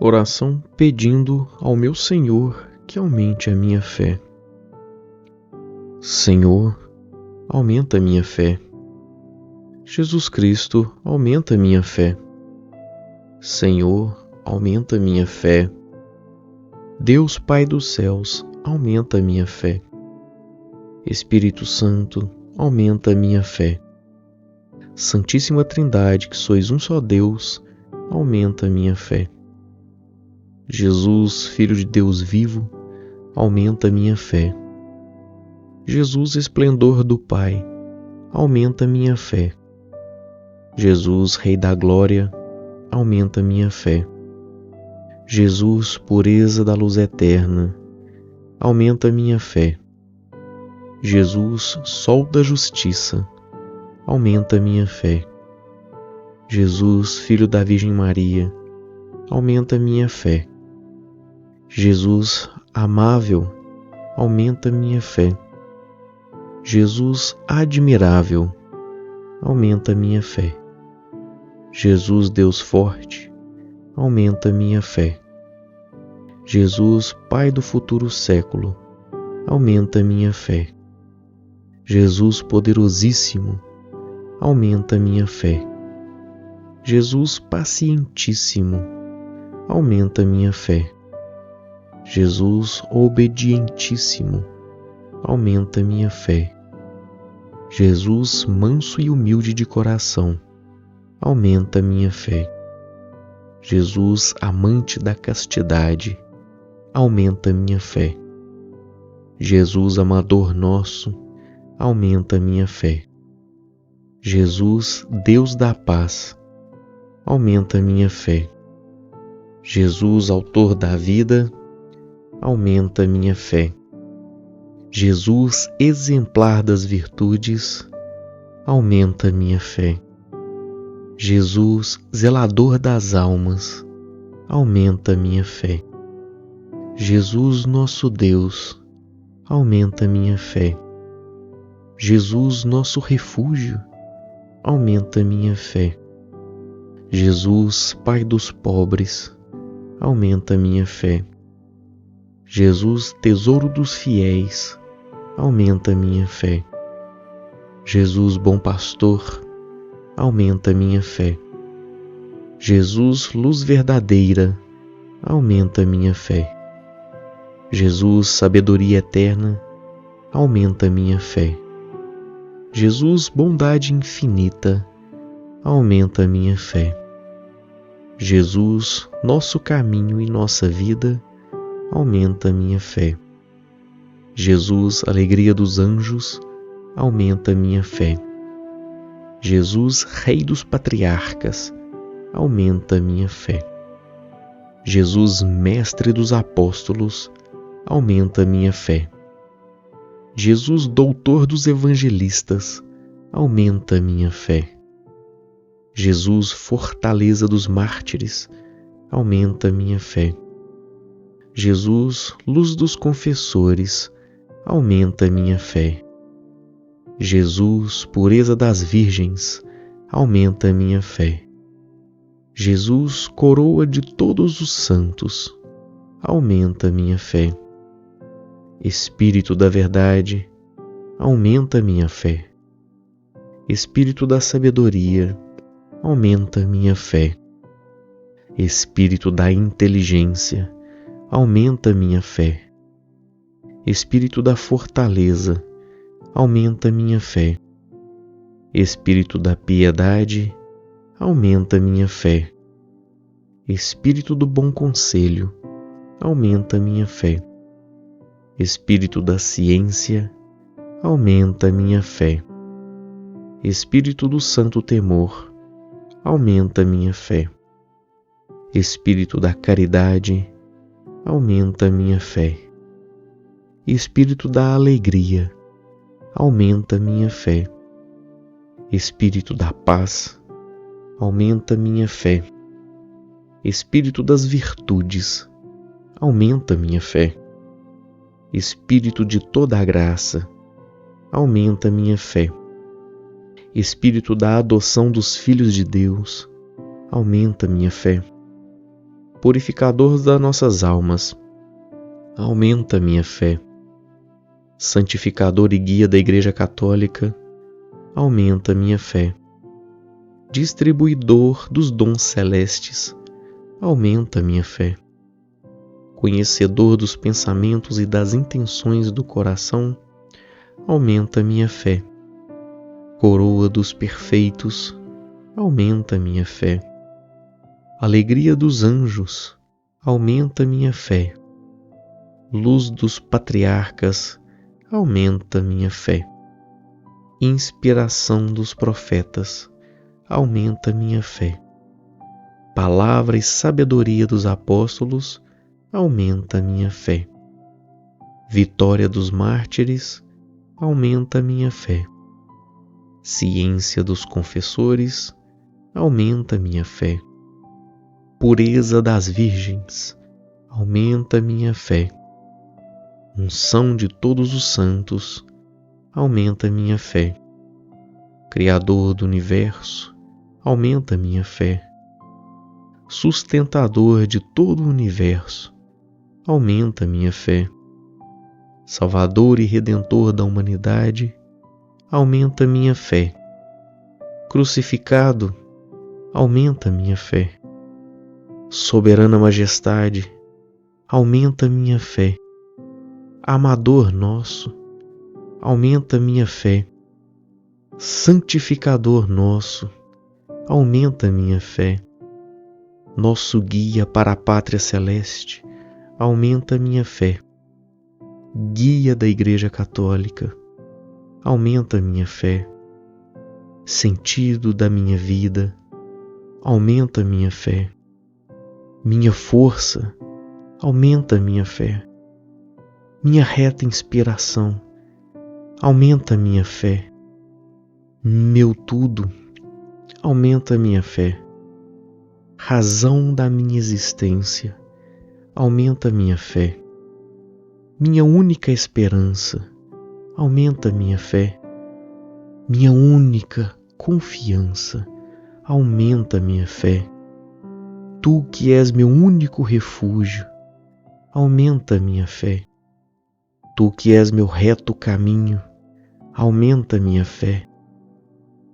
Oração pedindo ao meu Senhor que aumente a minha fé. Senhor, aumenta a minha fé. Jesus Cristo, aumenta a minha fé. Senhor, aumenta a minha fé. Deus Pai dos céus, aumenta a minha fé. Espírito Santo, aumenta a minha fé. Santíssima Trindade, que sois um só Deus, aumenta a minha fé. Jesus, Filho de Deus vivo, aumenta a minha fé. Jesus, esplendor do Pai, aumenta a minha fé. Jesus, Rei da Glória, aumenta a minha fé. Jesus, pureza da luz eterna, aumenta a minha fé. Jesus, Sol da Justiça, aumenta a minha fé. Jesus, Filho da Virgem Maria, aumenta a minha fé. Jesus, amável, aumenta a minha fé. Jesus, admirável, aumenta a minha fé. Jesus, Deus forte, aumenta a minha fé. Jesus, Pai do futuro século, aumenta a minha fé. Jesus poderosíssimo, aumenta a minha fé. Jesus pacientíssimo, aumenta a minha fé. Jesus obedientíssimo, aumenta a minha fé. Jesus manso e humilde de coração, aumenta a minha fé. Jesus amante da castidade, aumenta a minha fé. Jesus amador nosso, aumenta a minha fé. Jesus, Deus da paz, aumenta a minha fé. Jesus, autor da vida, aumenta a minha fé. Jesus, exemplar das virtudes, aumenta a minha fé. Jesus, zelador das almas, aumenta a minha fé. Jesus, nosso Deus, aumenta a minha fé. Jesus, nosso refúgio, aumenta a minha fé. Jesus, Pai dos pobres, aumenta a minha fé. Jesus, tesouro dos fiéis, aumenta a minha fé. Jesus, bom pastor, aumenta a minha fé. Jesus, luz verdadeira, aumenta a minha fé. Jesus, sabedoria eterna, aumenta a minha fé. Jesus, bondade infinita, aumenta a minha fé. Jesus, nosso caminho e nossa vida, aumenta a minha fé. Jesus, alegria dos anjos, aumenta a minha fé. Jesus, Rei dos patriarcas, aumenta a minha fé. Jesus, Mestre dos apóstolos, aumenta a minha fé. Jesus, Doutor dos evangelistas, aumenta a minha fé. Jesus, fortaleza dos mártires, aumenta a minha fé. Jesus, luz dos confessores, aumenta a minha fé. Jesus, pureza das virgens, aumenta a minha fé. Jesus, coroa de todos os santos, aumenta a minha fé. Espírito da verdade, aumenta a minha fé. Espírito da sabedoria, aumenta a minha fé. Espírito da inteligência, aumenta a minha fé. Espírito da fortaleza, aumenta a minha fé. Espírito da piedade, aumenta a minha fé. Espírito do bom conselho, aumenta a minha fé. Espírito da ciência, aumenta a minha fé. Espírito do santo temor, aumenta a minha fé. Espírito da caridade, aumenta a minha fé. Espírito da alegria, aumenta a minha fé. Espírito da paz, aumenta a minha fé. Espírito das virtudes, aumenta a minha fé. Espírito de toda a graça, aumenta a minha fé. Espírito da adoção dos filhos de Deus, aumenta a minha fé. purificador das nossas almas, aumenta a minha fé. Santificador e guia da Igreja Católica, aumenta a minha fé. Distribuidor dos dons celestes, aumenta a minha fé. Conhecedor dos pensamentos e das intenções do coração, aumenta a minha fé. Coroa dos perfeitos, aumenta a minha fé. Alegria dos anjos, aumenta a minha fé. Luz dos patriarcas, aumenta a minha fé. Inspiração dos profetas, aumenta a minha fé. Palavra e sabedoria dos apóstolos, aumenta a minha fé. Vitória dos mártires, aumenta a minha fé. Ciência dos confessores, aumenta a minha fé. Pureza das virgens, aumenta a minha fé. Unção de todos os santos, aumenta a minha fé. Criador do universo, aumenta a minha fé. Sustentador de todo o universo, aumenta a minha fé. Salvador e Redentor da humanidade, aumenta a minha fé. Crucificado, aumenta a minha fé. Soberana Majestade, aumenta a minha fé. Amador nosso, aumenta a minha fé. Santificador nosso, aumenta a minha fé. Nosso guia para a pátria celeste, aumenta a minha fé. Guia da Igreja Católica, aumenta a minha fé. Sentido da minha vida, aumenta a minha fé. Minha força, aumenta a minha fé. Minha reta inspiração, aumenta a minha fé. Meu tudo, aumenta a minha fé. Razão da minha existência, aumenta a minha fé. Minha única esperança, aumenta a minha fé. Minha única confiança, aumenta a minha fé. Tu que és meu único refúgio, aumenta a minha fé. Tu que és meu reto caminho, aumenta a minha fé.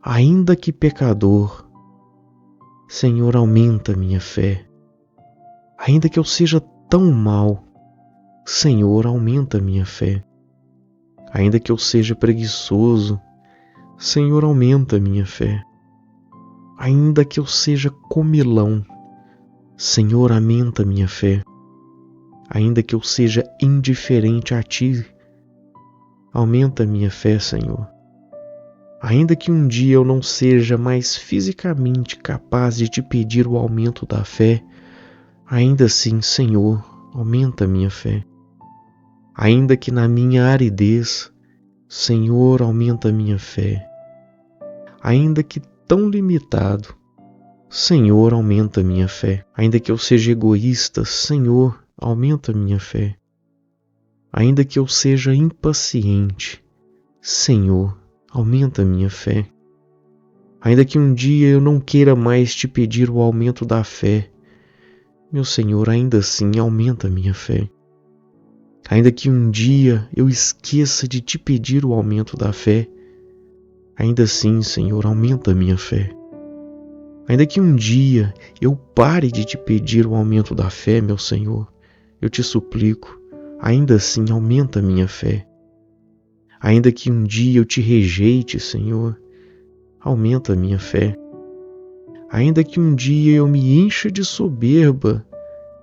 Ainda que pecador, Senhor, aumenta a minha fé. Ainda que eu seja tão mau, Senhor, aumenta a minha fé. Ainda que eu seja preguiçoso, Senhor, aumenta a minha fé. Ainda que eu seja comilão, Senhor, aumenta a minha fé. Ainda que eu seja indiferente a Ti, aumenta a minha fé, Senhor. Ainda que um dia eu não seja mais fisicamente capaz de Te pedir o aumento da fé, ainda assim, Senhor, aumenta a minha fé. Ainda que na minha aridez, Senhor, aumenta a minha fé. Ainda que tão limitado, Senhor, aumenta a minha fé. Ainda que eu seja egoísta, Senhor, aumenta a minha fé. Ainda que eu seja impaciente, Senhor, aumenta a minha fé. Ainda que um dia eu não queira mais Te pedir o aumento da fé, meu Senhor, ainda assim aumenta a minha fé. Ainda que um dia eu esqueça de Te pedir o aumento da fé, ainda assim, Senhor, aumenta a minha fé. Ainda que um dia eu pare de Te pedir o aumento da fé, meu Senhor, eu Te suplico, ainda assim aumenta a minha fé. Ainda que um dia eu Te rejeite, Senhor, aumenta a minha fé. Ainda que um dia eu me encha de soberba,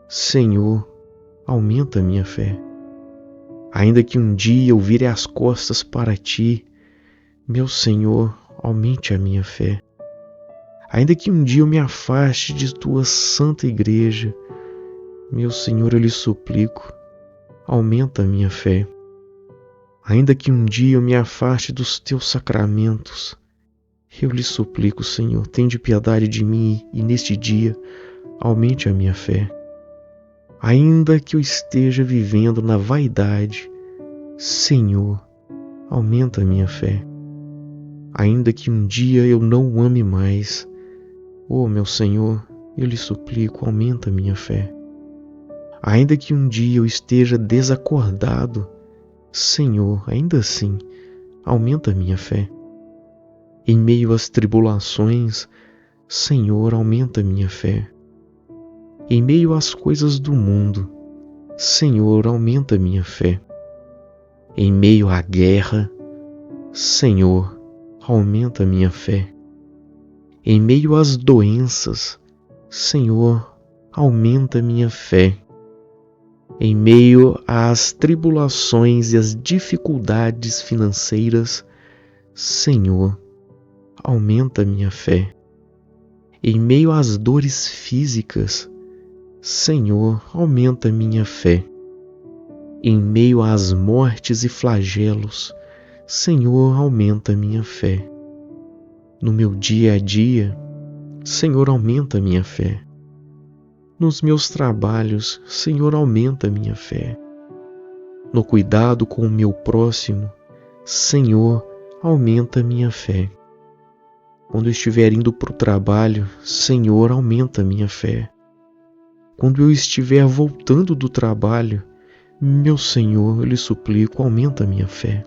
Senhor, aumenta a minha fé. Ainda que um dia eu vire as costas para Ti, meu Senhor, aumente a minha fé. Ainda que um dia eu me afaste de Tua santa igreja, meu Senhor, eu lhe suplico, aumenta a minha fé. Ainda que um dia eu me afaste dos Teus sacramentos, eu lhe suplico, Senhor, tende piedade de mim e neste dia aumente a minha fé. Ainda que eu esteja vivendo na vaidade, Senhor, aumenta a minha fé. Ainda que um dia eu não o ame mais, oh meu Senhor, eu lhe suplico, aumenta minha fé. Ainda que um dia eu esteja desacordado, Senhor, ainda assim, aumenta minha fé. Em meio às tribulações, Senhor, aumenta minha fé. Em meio às coisas do mundo, Senhor, aumenta minha fé. Em meio à guerra, Senhor, aumenta minha fé. Em meio às doenças, Senhor, aumenta minha fé. Em meio às tribulações e às dificuldades financeiras, Senhor, aumenta minha fé. Em meio às dores físicas, Senhor, aumenta minha fé. Em meio às mortes e flagelos, Senhor, aumenta minha fé. No meu dia a dia, Senhor, aumenta minha fé. Nos meus trabalhos, Senhor, aumenta minha fé. No cuidado com o meu próximo, Senhor, aumenta minha fé. Quando eu estiver indo para o trabalho, Senhor, aumenta minha fé. Quando eu estiver voltando do trabalho, meu Senhor, eu lhe suplico, aumenta minha fé.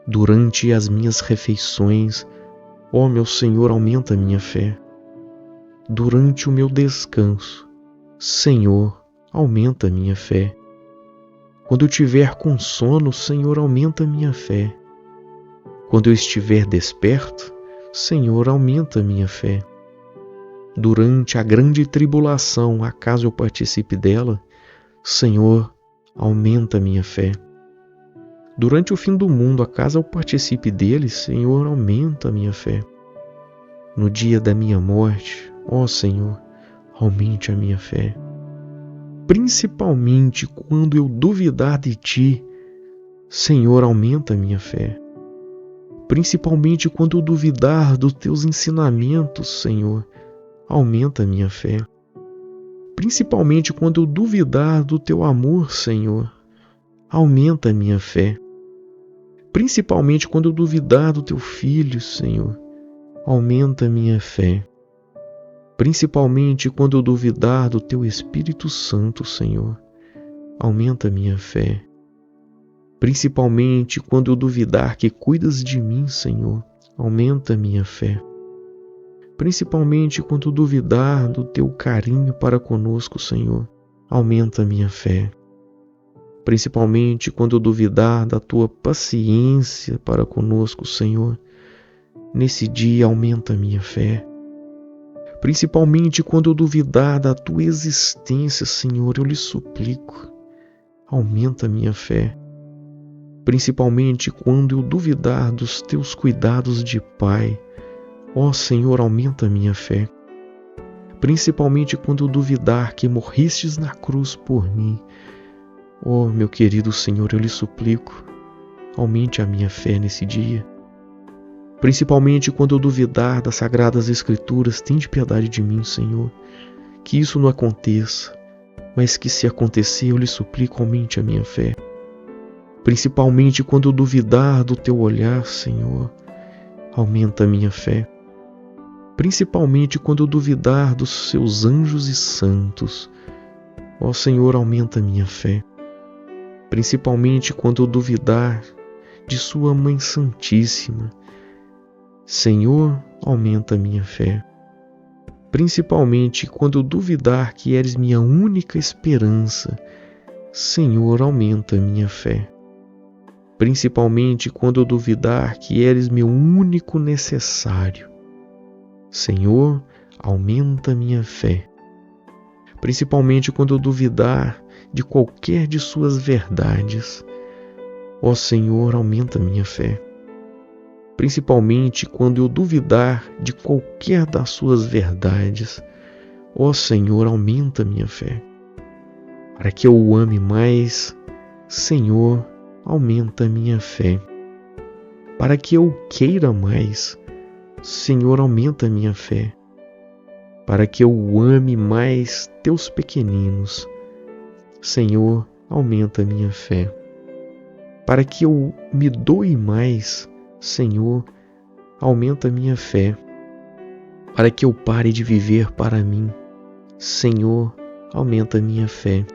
Durante as minhas refeições, ó meu Senhor, aumenta minha fé. Durante o meu descanso, Senhor, aumenta minha fé. Quando eu tiver com sono, Senhor, aumenta minha fé. Quando eu estiver desperto, Senhor, aumenta minha fé. Durante a grande tribulação, acaso eu participe dela, Senhor, aumenta minha fé. Durante o fim do mundo, acaso eu participe dele, Senhor, aumenta minha fé. No dia da minha morte, ó Senhor, aumente a minha fé. Principalmente quando eu duvidar de Ti, Senhor, aumenta a minha fé. Principalmente quando eu duvidar dos Teus ensinamentos, Senhor, aumenta a minha fé. Principalmente quando eu duvidar do Teu amor, Senhor, aumenta a minha fé. Principalmente quando eu duvidar do Teu Filho, Senhor, aumenta a minha fé. Principalmente quando eu duvidar do Teu Espírito Santo, Senhor, aumenta a minha fé. Principalmente quando eu duvidar que cuidas de mim, Senhor, aumenta a minha fé. Principalmente quando eu duvidar do Teu carinho para conosco, Senhor, aumenta a minha fé. Principalmente quando eu duvidar da Tua paciência para conosco, Senhor, nesse dia aumenta a minha fé. Principalmente quando eu duvidar da Tua existência, Senhor, eu lhe suplico, aumenta a minha fé. Principalmente quando eu duvidar dos Teus cuidados de Pai, ó Senhor, aumenta a minha fé. Principalmente quando eu duvidar que morristes na cruz por mim, ó meu querido Senhor, eu lhe suplico, aumente a minha fé nesse dia. Principalmente quando eu duvidar das Sagradas Escrituras, tende piedade de mim, Senhor. Que isso não aconteça, mas que se acontecer, eu lhe suplico, aumente a minha fé. Principalmente quando eu duvidar do Teu olhar, Senhor, aumenta a minha fé. Principalmente quando eu duvidar dos Seus anjos e santos, ó Senhor, aumenta a minha fé. Principalmente quando eu duvidar de Sua Mãe Santíssima, Senhor, aumenta a minha fé. Principalmente quando eu duvidar que eres minha única esperança, Senhor, aumenta a minha fé. Principalmente quando eu duvidar que eres meu único necessário, Senhor, aumenta a minha fé. Principalmente quando eu duvidar de qualquer de Suas verdades, ó Senhor, aumenta a minha fé. Principalmente quando eu duvidar de qualquer das Suas verdades, ó Senhor, aumenta a minha fé. Para que eu o ame mais, Senhor, aumenta a minha fé. Para que eu o queira mais, Senhor, aumenta a minha fé. Para que eu o ame mais Teus pequeninos, Senhor, aumenta a minha fé. Para que eu me doe mais, Senhor, aumenta a minha fé. para que eu pare de viver para mim. Senhor, aumenta a minha fé,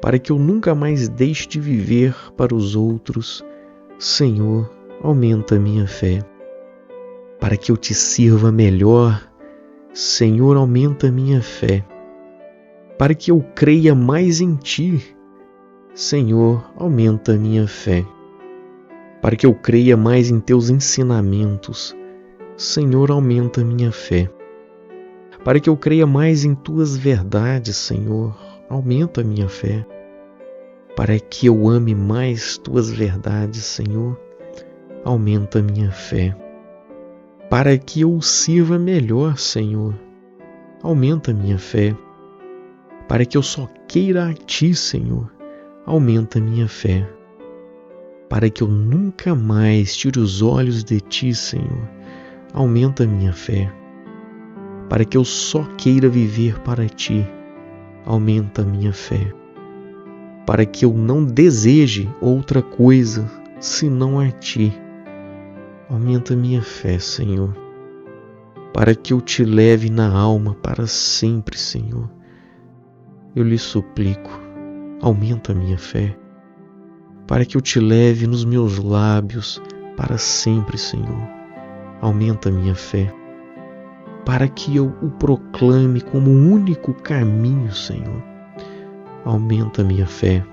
para que eu nunca mais deixe de viver para os outros. Senhor, aumenta a minha fé, para que eu te sirva melhor. Senhor, aumenta a minha fé, para que eu creia mais em ti. Senhor, aumenta a minha fé, para que eu creia mais em teus ensinamentos. Senhor, aumenta a minha fé, para que eu creia mais em tuas verdades. Senhor, aumenta a minha fé, para que eu ame mais tuas verdades. Senhor, aumenta a minha fé, para que eu sirva melhor. Senhor, aumenta a minha fé, para que eu só queira a ti. Senhor, aumenta a minha fé, para que eu nunca mais tire os olhos de ti. Senhor, aumenta a minha fé, para que eu só queira viver para ti. Aumenta a minha fé, para que eu não deseje outra coisa senão a ti. Aumenta a minha fé, Senhor, para que eu te leve na alma para sempre. Senhor, eu lhe suplico, aumenta a minha fé, para que eu te leve nos meus lábios para sempre. Senhor, aumenta a minha fé, para que eu o proclame como o único caminho. Senhor, aumenta a minha fé,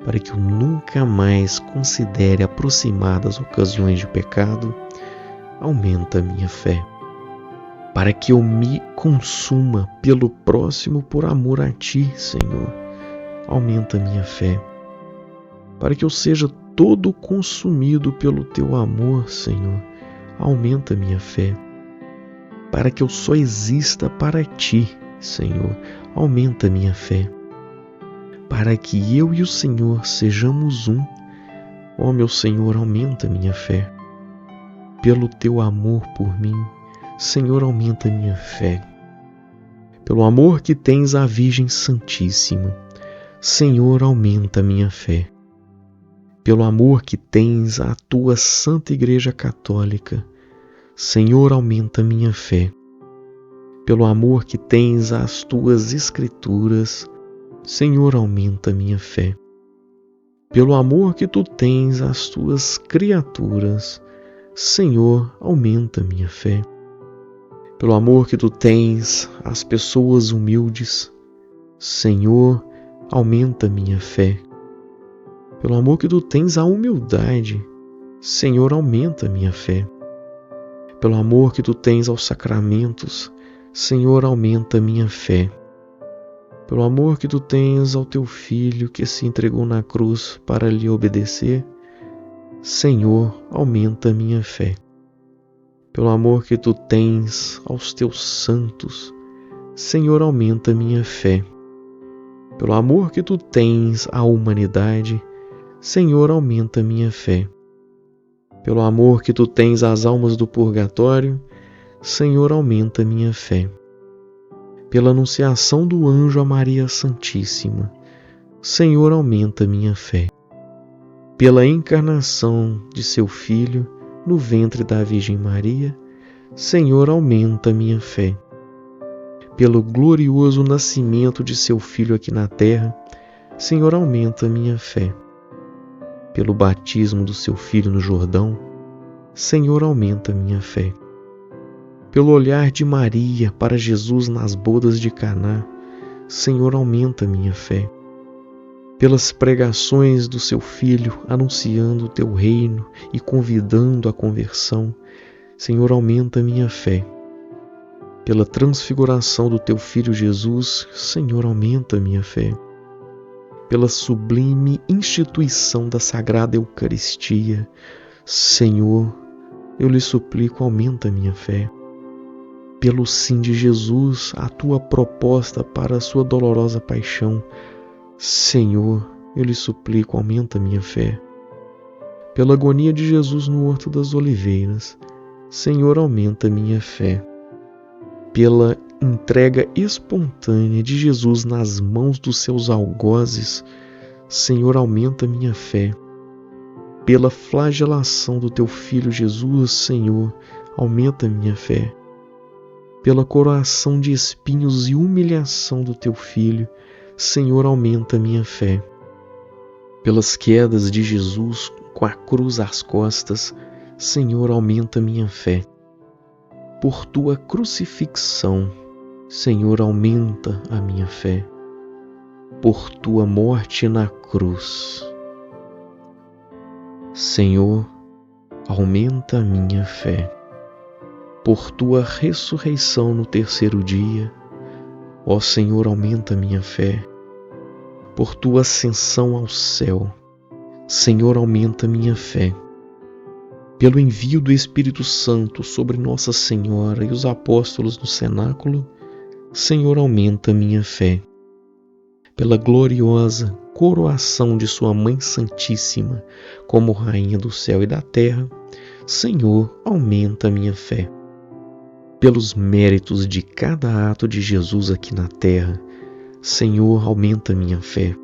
para que eu nunca mais considere aproximar das ocasiões de pecado. Aumenta a minha fé, para que eu me consuma pelo próximo por amor a ti. Senhor, aumenta a minha fé, para que eu seja todo consumido pelo teu amor. Senhor, aumenta a minha fé, para que eu só exista para ti. Senhor, aumenta a minha fé, para que eu e o Senhor sejamos um. Ó meu Senhor, aumenta a minha fé, pelo teu amor por mim. Senhor, aumenta a minha fé, pelo amor que tens à Virgem Santíssima. Senhor, aumenta a minha fé, pelo amor que tens à tua Santa Igreja Católica. Senhor, aumenta a minha fé, pelo amor que tens às tuas Escrituras. Senhor, aumenta a minha fé, pelo amor que tu tens às tuas criaturas. Senhor, aumenta a minha fé, pelo amor que tu tens às pessoas humildes. Senhor, aumenta a minha fé, pelo amor que tu tens à humildade. Senhor, aumenta a minha fé, pelo amor que tu tens aos sacramentos. Senhor, aumenta a minha fé, pelo amor que tu tens ao teu Filho que se entregou na cruz para lhe obedecer. Senhor, aumenta a minha fé, pelo amor que tu tens aos teus santos. Senhor, aumenta a minha fé, pelo amor que tu tens à humanidade. Senhor, aumenta a minha fé, pelo amor que tu tens às almas do purgatório. Senhor, aumenta a minha fé, pela anunciação do anjo a Maria Santíssima. Senhor, aumenta a minha fé, pela encarnação de seu Filho no ventre da Virgem Maria. Senhor, aumenta a minha fé, pelo glorioso nascimento de seu Filho aqui na terra. Senhor, aumenta a minha fé, pelo batismo do seu Filho no Jordão. Senhor, aumenta a minha fé, pelo olhar de Maria para Jesus nas bodas de Caná. Senhor, aumenta a minha fé, pelas pregações do seu Filho anunciando o teu reino e convidando à conversão. Senhor, aumenta a minha fé, pela transfiguração do teu Filho Jesus. Senhor, aumenta a minha fé, pela sublime instituição da Sagrada Eucaristia. Senhor, eu lhe suplico, aumenta a minha fé, pelo sim de Jesus à tua proposta para a sua dolorosa paixão. Senhor, eu lhe suplico, aumenta a minha fé, pela agonia de Jesus no Horto das Oliveiras. Senhor, aumenta a minha fé, pela entrega espontânea de Jesus nas mãos dos seus algozes. Senhor, aumenta a minha fé, pela flagelação do teu Filho Jesus. Senhor, aumenta a minha fé, pela coroação de espinhos e humilhação do teu Filho, Senhor, aumenta a minha fé. Pelas quedas de Jesus com a cruz às costas, Senhor, aumenta a minha fé. Por tua crucifixão, Senhor, aumenta a minha fé. Por tua morte na cruz, Senhor, aumenta a minha fé. Por tua ressurreição no terceiro dia, ó Senhor, aumenta a minha fé. Por tua ascensão ao céu, Senhor, aumenta a minha fé. Pelo envio do Espírito Santo sobre Nossa Senhora e os apóstolos no cenáculo, Senhor, aumenta a minha fé. Pela gloriosa coroação de sua Mãe Santíssima como Rainha do céu e da terra, Senhor, aumenta a minha fé. Pelos méritos de cada ato de Jesus aqui na terra, Senhor, aumenta a minha fé.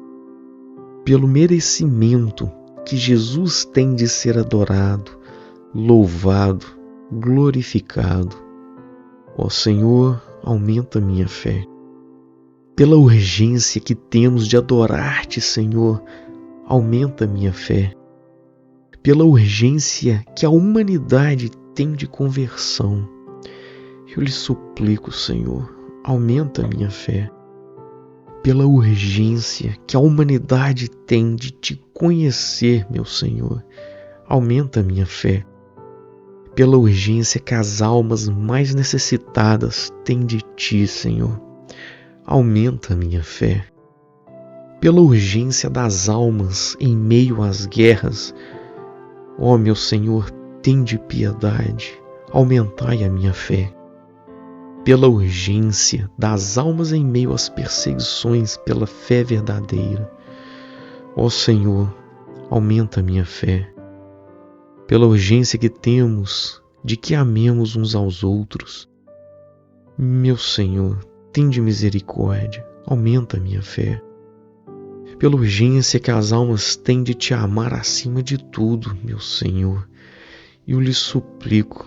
Pelo merecimento que Jesus tem de ser adorado, louvado, glorificado, ó Senhor, aumenta a minha fé. Pela urgência que temos de adorar-te, Senhor, aumenta a minha fé. Pela urgência que a humanidade tem de conversão, eu lhe suplico, Senhor, aumenta a minha fé. Pela urgência que a humanidade tem de te conhecer, meu Senhor, aumenta a minha fé. Pela urgência que as almas mais necessitadas têm de ti, Senhor, aumenta a minha fé. Pela urgência das almas em meio às guerras, ó meu Senhor, tende piedade, aumentai a minha fé. Pela urgência das almas em meio às perseguições pela fé verdadeira, ó Senhor, aumenta a minha fé. Pela urgência que temos de que amemos uns aos outros, meu Senhor, tende misericórdia, aumenta a minha fé. Pela urgência que as almas têm de te amar acima de tudo, meu Senhor, eu lhe suplico,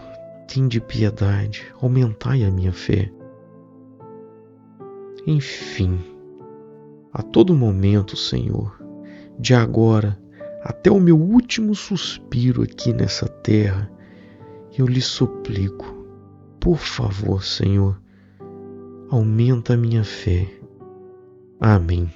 tende piedade, aumentai a minha fé. Enfim, a todo momento, Senhor, de agora até o meu último suspiro aqui nessa terra, eu lhe suplico, por favor, Senhor, aumenta a minha fé. Amém.